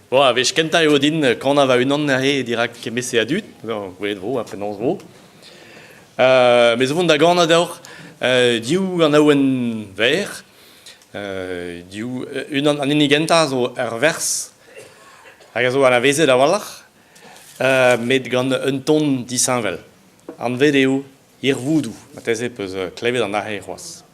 Bon, avec kenta eo din, quand on va une an ahe dirak kemese adut, gwelet vo, aprenance vo. Mais vont da gant daour, diou an aouen ver, diou, an inigenta zo vers, hag a zo an a veze da wallach, met gant un ton disanvel. An vet eo ir voudou, ma teze peus klevet an ahe c'hoaz.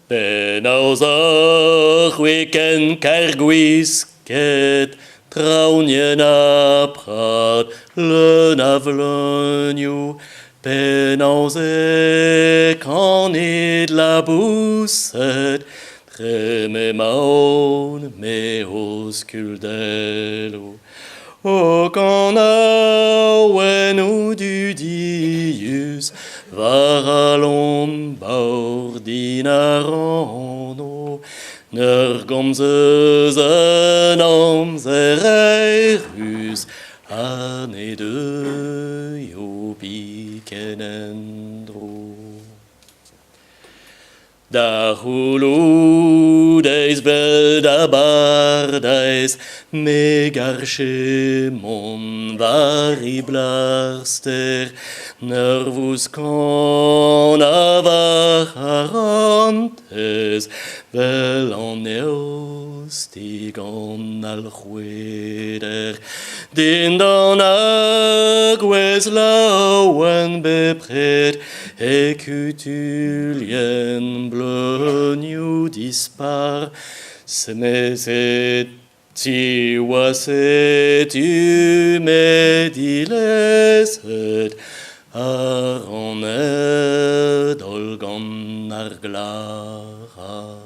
Ben auzach weken kergwisket, traunien a prat, le navlenio, ben auzek an ed la bousset, treme maon me oskuldelo. O kan aouen ou du dius, var alon baur din arano, ner gomzeus en amzer eirus, ane de yo pikenendro. Da hulu deis bel da bardeis, me garche mon vari blaster, nervus con avar harantes, vel an eos digon al chueder, din dan agwez laouen bepred, ecutulien blonio dispar, semeset ti waset umedileset, ar an edolgan ar glara.